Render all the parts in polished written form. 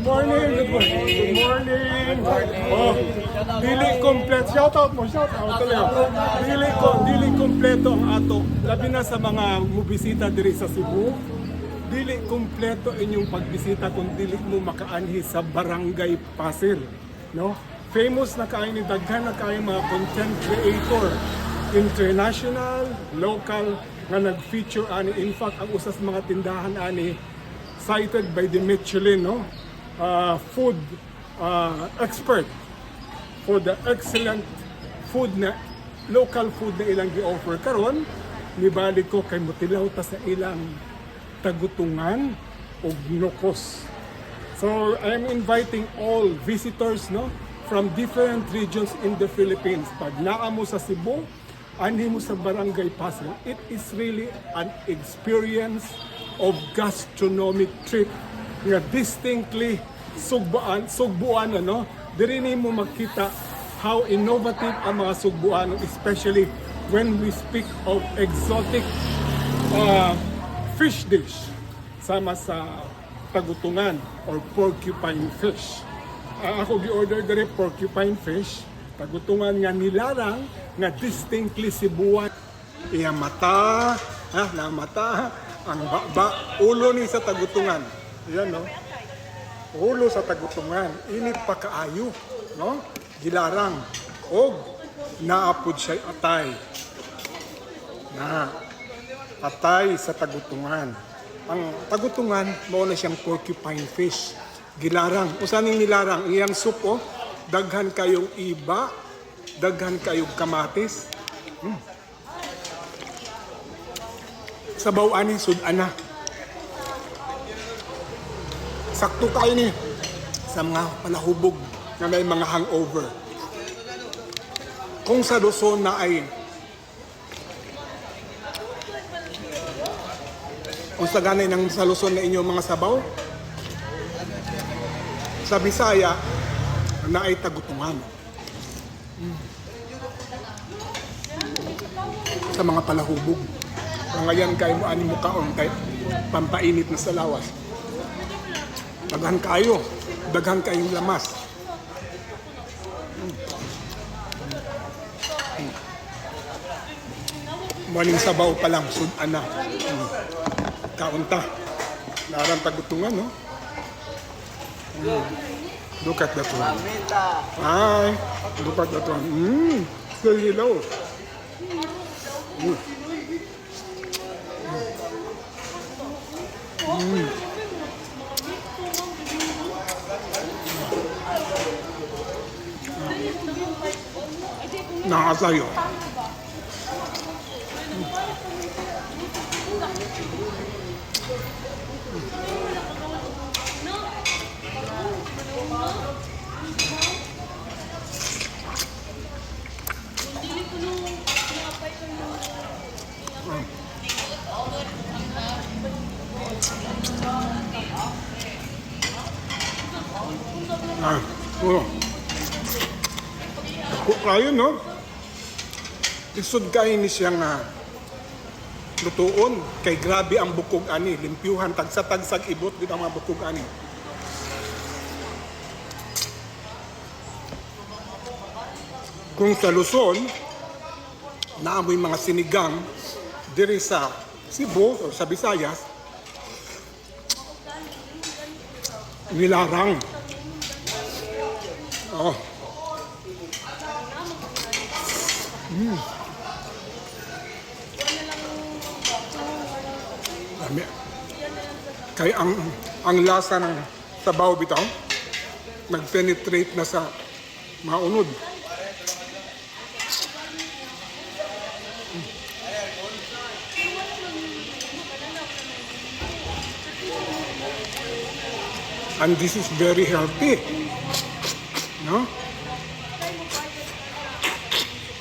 morning, good morning. Good morning. Oh, dili kompleto. Shout out mo, shout out talaga. Dili kompleto ang ato. Labi na sa mga mubisita diri sa Cebu. Dili kompleto inyong pagbisita kung dili mo makaanhi sa Barangay Pasir, no? Famous na kayo ni daghan na kayo mga content creator, international, local nga nag-feature ani. In fact, ang usas mga tindahan ani cited by the Michelin, no? Food expert for the excellent food na local food na ilang gi-offer karon. Nibalik ko kay motilaw ta sa ilang tagutungan o nokos. So I'm inviting all visitors, no, from different regions in the Philippines. Pag naa mo sa Cebu, ani mo sa Barangay Pasir, it is really an experience of gastronomic trip nga distinctly Sugbuan, ano? Diri ni mo makita how innovative ang mga Sugbuan, especially when we speak of exotic fish dish sama sa tagutungan or porcupine fish. Ako gi-order diri porcupine fish, tagutungan nga nilarang nga distinctly Cebuan. Iya mata, na mata, ang ulo ni sa tagutungan. Yan, no? Ulo sa tagutungan, init pa kaayo, no? Gilarang og naapod siya atay. Na atay sa tagutungan. Ang tagutungan mao na siyang porcupine fish. Gilarang. Usa ning nilarang iyang soup, oh, daghan kayong iba, daghan kayong kamatis. Sabaw ani sud-ana. Sakto kayo ni sa mga palahubog na may mga hangover. Kung sa Luzon na ay kung sa ganay ng sa Luzon na inyong mga sabaw, sa Bisaya na ay tagutungan. Sa mga palahubog. Ngayon kayo mo ani mo kaon kay pampainit na sa lawas. Daghan kayong lamas. Morning sabaw pa lang, sud-ana. Kaunta. Narang tagutungan, no? Look at that one. Hi! Look at that one. Still hello. Nakasayo. Kung kayo, no? Isod kayo ni siyang lutuon. Kay grabe ang bukog ani. Limpyuhan, tagsag ibot dito ang mga bukog ani. Kung sa Luzon, naamoy mga sinigang diri sa Cebu o sa Visayas, nilarang. Oh. Kaya ang lasa ng sabaw bitaw nag-penetrate na sa maunod. And this is very healthy. No?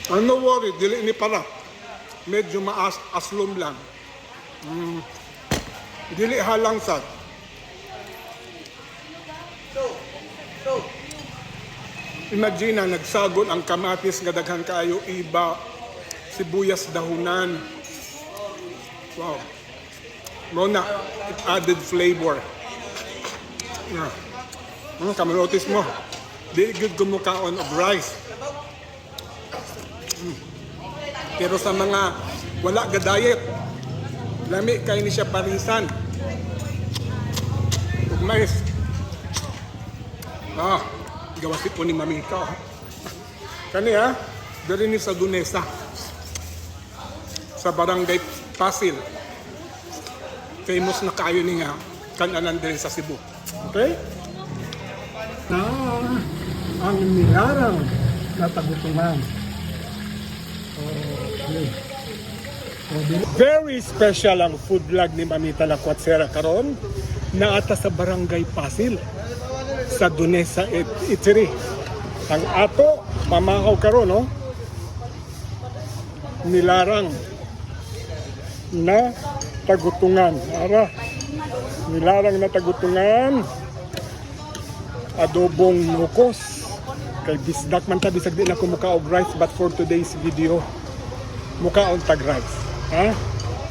And no worry, dili ni para. Medyo aslom lang. Dili halangsat. Imagine nagsagol ang kamatis nga daghan kaayo, iba, sibuyas dahunan. Wow. Mo na, it added flavor. Yeah. Kamanotis mo. Di good kumukaon of rice. Pero sa mga wala ga diet, lami kay ni siya parisan. Ug mais. Gawasi po ni Mamita. Kani dali ni sa Dunesa. Sa barangay Pasil. Famous na kayo ni nga kananan din sa Cebu. Okay? Ang nilarang na tagutungan. Okay. Very special ang food vlog ni Mamita Lacuatsera karon na ata sa barangay Pasil sa Dunesa Eatery. Ang ato pamahaw karon nilarang na tagutungan. Nilarang na tagutungan. Adobong nukos. Kay bisdak man ta bisag di na ko muka og rice, but for today's video mukaon tag rice.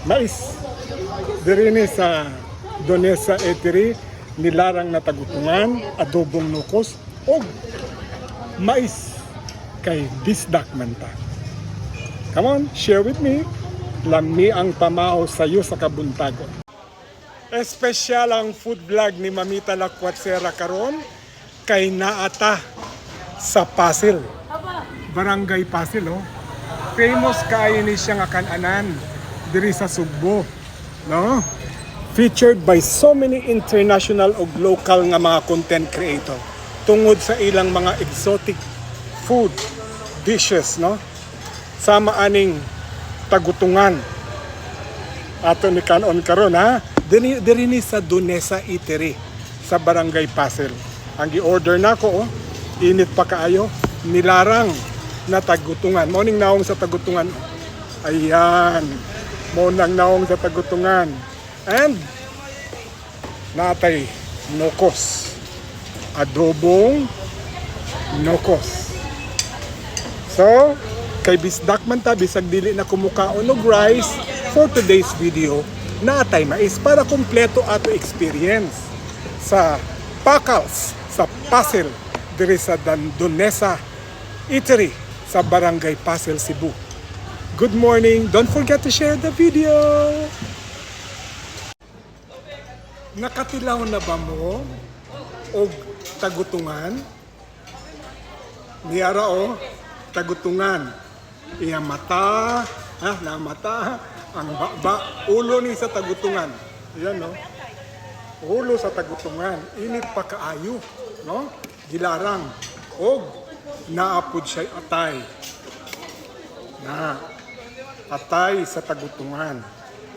Mais. Diri ni sa Dunesa Eatery nilarang na tagutungan, adobong nukos og mais kay bisdak man ta. Come on, share with me. Lami ang pamahaw sa iyo sa kabuntagon. Espesyal ang food vlog ni Mamita Lacuatsera karon kay naata sa Pasil. Barangay Pasil, famous kayo ni siya nga kananan diri sa Sugbo, no? Featured by so many international o local nga mga content creator tungod sa ilang mga exotic food dishes, no? Sama aning tagutungan ato ni kanon karon diri ni sa Dunesa Eatery sa barangay Pasil. Ang gi-order nako init pa kaayo, nilarang na tagutungan. Morning naong sa tagutungan. Ayan. Morning naong sa tagutungan. And natay nokos. Adobong nokos. So, kay bisdak man ta bisag dili na kumukaon og rice for today's video, natay mais para kumpleto ato experience sa Pacals sa Pasil diri sa Dunesa Eatery sa barangay Pasil, Cebu. Good morning. Don't forget to share the video. Nakatilaw na ba mo og tagutungan? Niyara tagutungan. Iya mata, na mata, ang ulo ni sa tagutungan. Yan ulo sa tagutungan. Init pa kaayo, no? Gilarang og naapod siya atay. Atay sa tagutungan.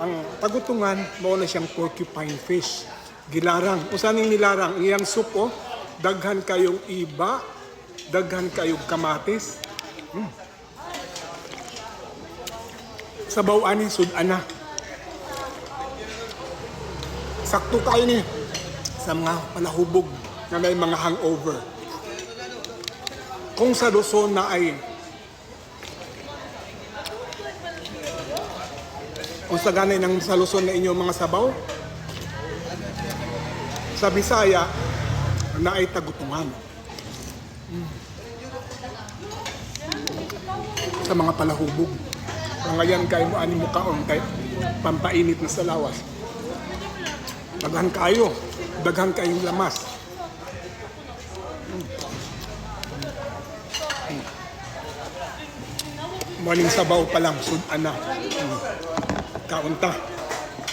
Ang tagutungan mao na siyang porcupine fish. Gilarang. Usa ning nilarang iyang soup daghan kayong iba, daghan kayong kamatis. Sabaw ani sud-ana. Sakto kayo ni sa mga palahubog na may mga hangover. Kung sa Luzon na ay kung sa ganay ng sa Luzon na inyong mga sabaw, sa Bisaya na ay tagutungan. Sa mga palahubog. Ngayon kayo mo ani mukaon kay pampainit na sa lawas. Daghan kayong lamas. Morning sabaw pa lang, sud-ana. Kaunta.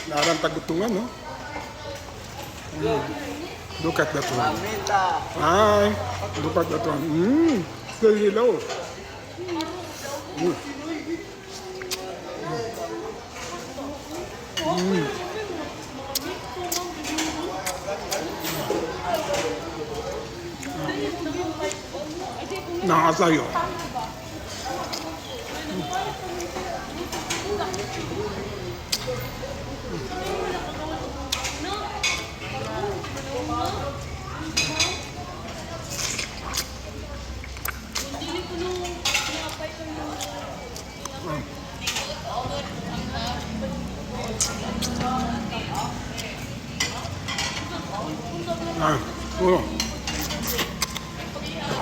Narang tagutungan, no? Look at that one. Hi. Look at that one. Still hello. Nakasayo.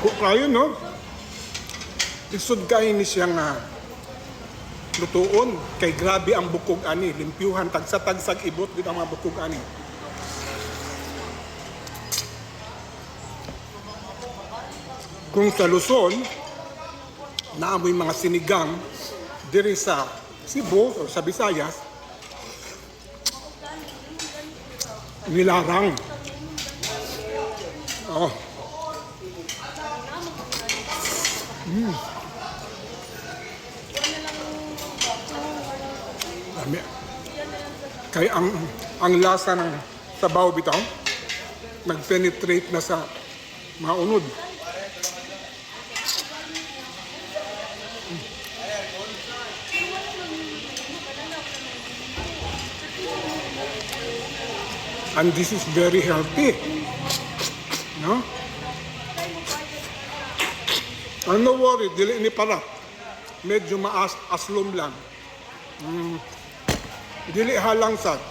Dako kayo, no? Isod kayo ni siya nga lutuon. Kay grabe ang bukog ani. Limpyuhan, tagsa-tagsag ibot dito ang mga bukog ani. Kung sa Luzon, naamoy mga sinigang diri sa Cebu o sa Visayas, nilarang. Oh. Dami. Kaya ang lasa ng sabaw bitaw nag-penetrate na sa mga unod. And this is very healthy. No? And no worry, dili ni para. Medyo aslom lang. Dili halangsad.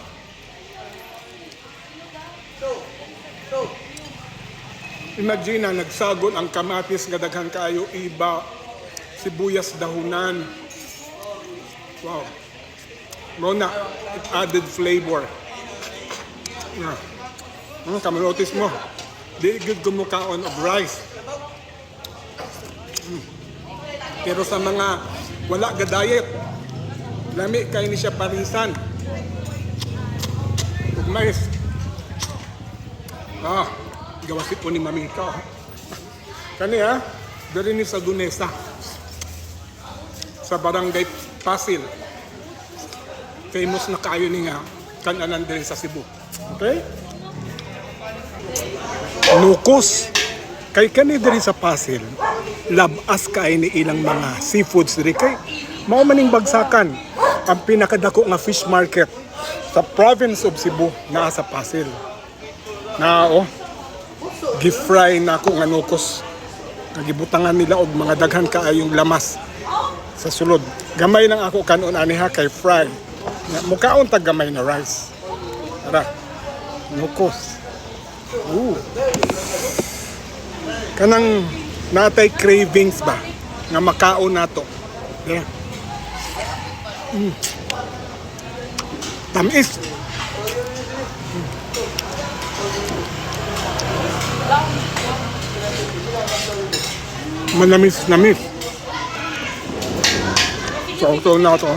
Imagine na nagsagol ang kamatis nga daghan kaayo, iba, sibuyas dahunan. Wow. Muna, it added flavor. Kamarotis mo. Di good kumukaon of rice. Pero sa mga wala ga diet, lami kay ni siya parisan. Ug mais. Gawasi po ni Mamita. Kani dali ni sa Dunesa. Sa barangay Pasil. Famous na kayo ni nga kananan diri sa Cebu. Okay? Nukos. Kay kani diri sa Pasil, labas kay ni ilang mga seafoods diri kay mao maning bagsakan ang pinakadako nga fish market sa province of Cebu naa sa Pasil. Na gi-fry na ako nga nukos. Nagibutangan nila og mga daghan kaayong lamas sa sulod. Gamay lang ako kanon aniha kay fry. Mukaon tag gamay na rice. Tara. Nukos. Kanang natay cravings ba nga makaon nato. Yeah. Tamis. Manamis-namis. So na to.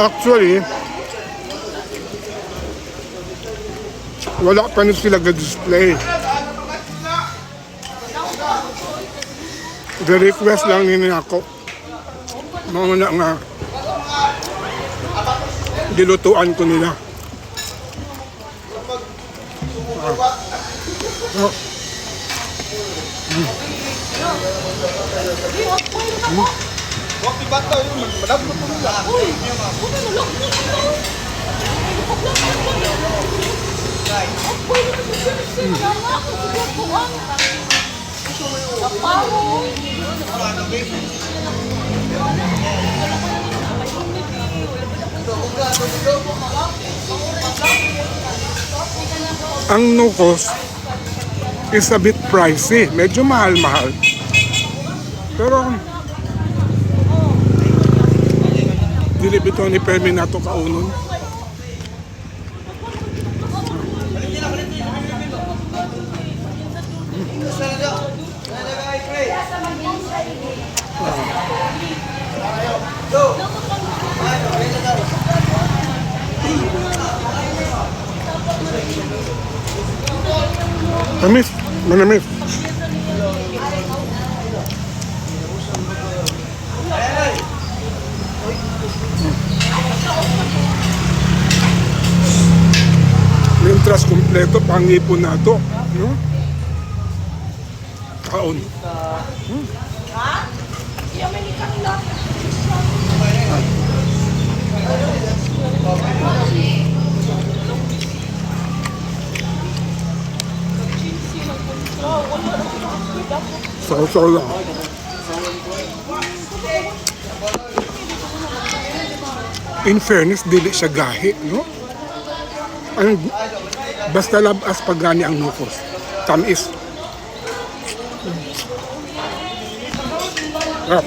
Actually, wala pa na sila ga-display. The request lang nila ako. Mga nga dilutuan ko nila. Ang nukos is a bit pricey. Medyo mahal-mahal. Pero dili bito ni permi nato kaunon. Tamis, manamis. Mientras kompleto pangipon nato, no? Kaon. Saw lang. In fairness, dili siya gahi, no? Ang, basta labas pag gani ang nukos. Tamis. Sarap.